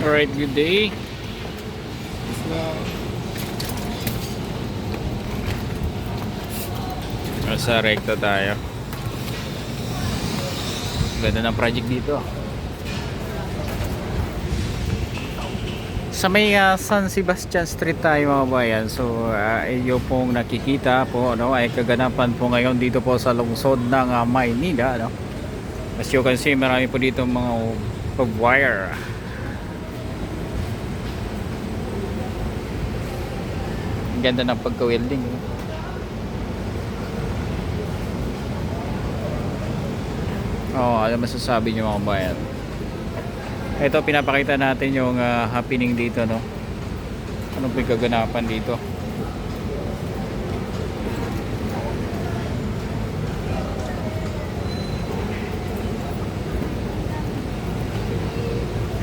Alright, good day. Nasa rekta tayo. Ganda ng project dito. Sa may San Sebastian Street tayo mga bayan. So iyo pong nakikita po ay kaganapan po ngayon dito po sa lungsod ng Maynila, no? As you can see, marami po dito mga wire. Ang ganda ng pagka-welding, no? Ano masasabi nyo mga bayan? Ito, pinapakita natin yung happening dito, no? Anong pagkaganapan dito?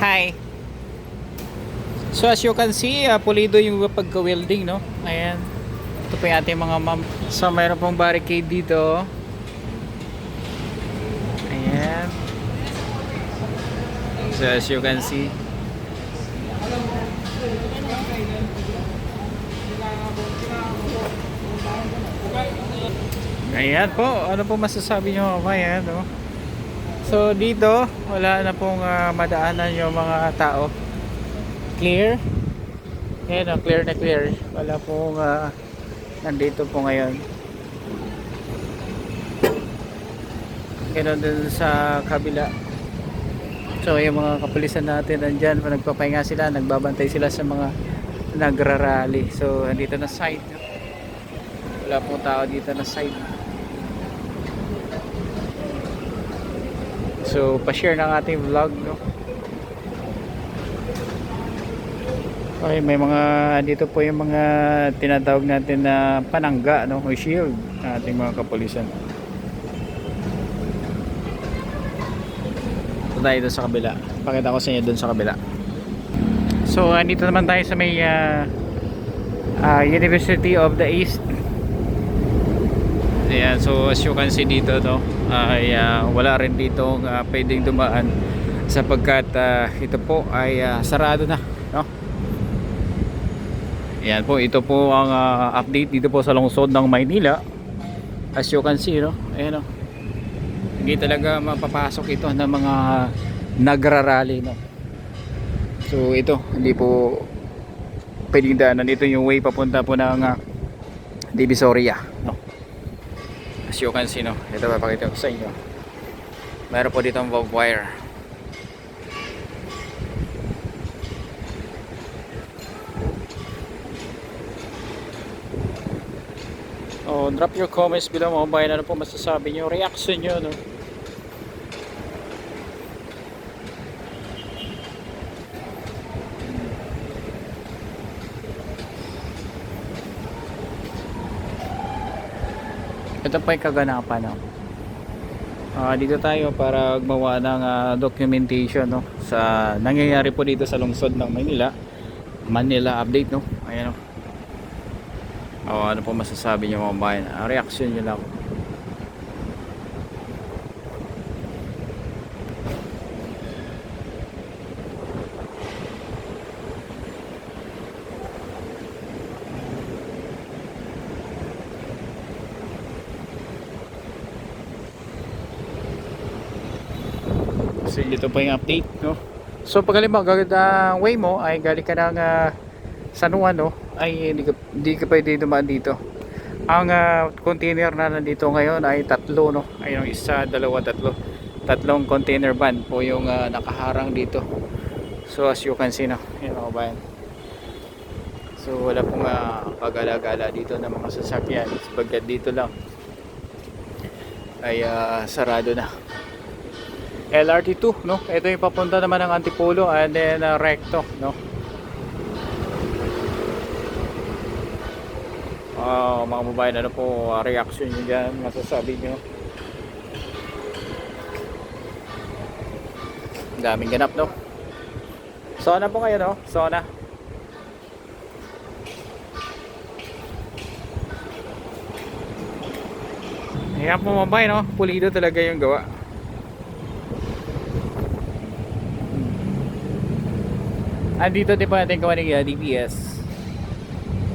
Hi! So as you can see, pulido yung pagka-welding, no? Ayan. Ito po yung ating mga ma'am. So mayroon pong barricade dito. Ayan. So as you can see, ayan po. Ano po masasabi nyo? Ayan, no? So dito wala na pong madaanan yung mga tao. Clear. Ayan, clear na clear. Wala pong nandito po ngayon. Ganun din sa kabila. So yung mga kapulisan natin nandyan, nagpapahinga sila, nagbabantay sila sa mga nagrarally. So andito na side. Wala pong tao dito na side. So pa-share ng ating vlog, no? Okay, may mga dito po yung mga tinatawag natin na panangga, no? O shield ng ating mga kapulisan. Tayo doon sa kabila. Pakita ko sa inyo doon sa kabila. So andito naman tayo sa may University of the East. Ayan, so as you can see dito, no, ay wala rin dito pwedeng dumaan sapagkat ito po ay sarado na, no? Ayan po, ito po ang update dito po sa lungsod ng Maynila. As you can see, no? Ayan, no? Hindi talaga mapapasok ito ng mga nagrarally, no? So ito, hindi po pwedeng daanan. Ito yung way papunta po ng Divisoria, no? As you can see, no? Ito, papakita ko sa inyo. Meron po dito ang wire. Drop your comments below mga bayan. Ano po masasabi nyo, reaction nyo, no? Ito pa yung kaganapan, no? Dito tayo para gumawa ng documentation, no? Sa nangyayari po dito sa lungsod ng Manila update, no? Ayan, no? Ano po masasabi nyo mga bayan? Reaction nyo lang. So ito po yung update, no? So pag halimbawa gagawin way mo ay galing ka ng San Juan, no, ay hindi ka pwede dumaan dito. Ang container na nandito ngayon ay tatlo, no? Ay yung isa, dalawa, tatlo. Tatlong container van po yung nakaharang dito. So as you can see, no, yun mga bayan. So wala pong pag-alagala dito ng mga sasakyan. Bagkat dito lang ay sarado na. LRT2, no? Ito yung papunta naman ng Antipolo and then Recto, no? Mga babayan, ano po reaction nyo dyan, masasabi nyo? Daming ganap, no? Sona po kayo, no? Sona. Ayan po mga babayan, no? Pulido talaga yung gawa. Andito din po natin gawa ng DPS.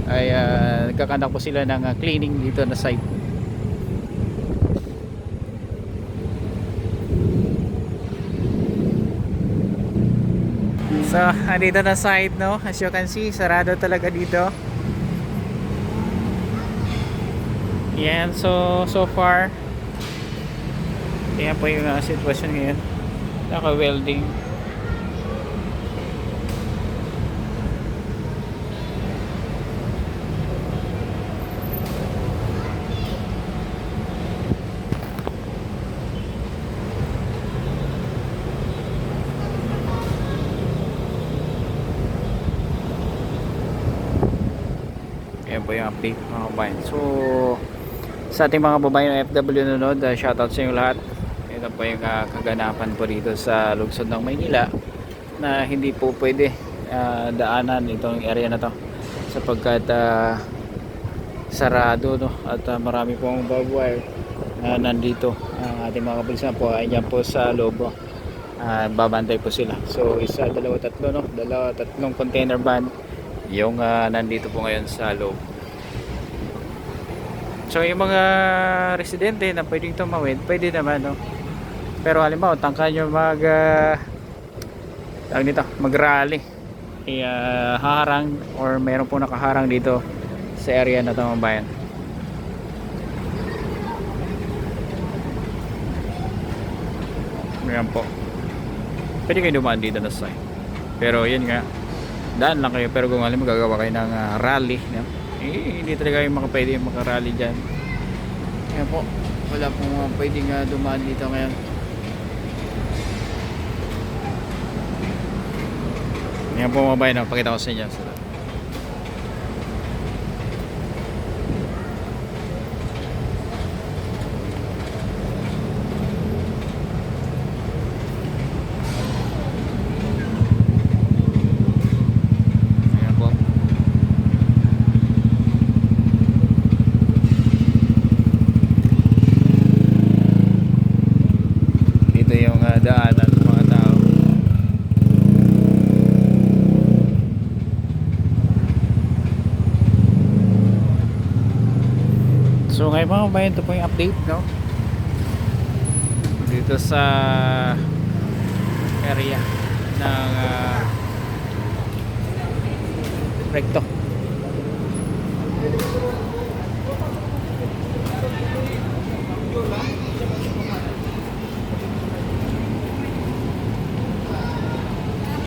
Ay nagkakandak po sila ng cleaning dito na site. So, andito na site, no? As you can see, sarado talaga dito. Yan, so far yan po yung sitwasyon ngayon. Naka-welding. Yan po yung update mga kabayan. So sa ating mga babaeng FW nanonood, shoutout sa inyo lahat. Ito po yung kaganapan po dito sa lungsod ng Maynila na hindi po pwede daanan itong area na to sapagkat sarado, no? At marami pong barbed wire nandito. Ang ating mga kapulisan po ay dyan po sa loob, babantay po sila. So isa, dalawa, tatlo, no? Tatlong container van yung nandito po ngayon sa loob. So yung mga residente na pwedeng tumawid, pwede naman, no? Pero halimbawa tangka nyo mag-rally, haharang or meron po nakaharang dito sa area na ito mga bayan. Ayan po, pwede kayo dumaan dito na side. Pero yun nga, daan lang kayo. Pero kung alam mo gagawa kayo ng rally, no? Hindi talaga kayo pwede makarally dyan. Ayan po, wala pong pwedeng dumaan dito ngayon. Ayan po mga bayan, pakita ko sa inyo. Yung daanan ng mga tao. So ngayon mga kabayan, ito po yung update, no? Dito sa area ng Recto.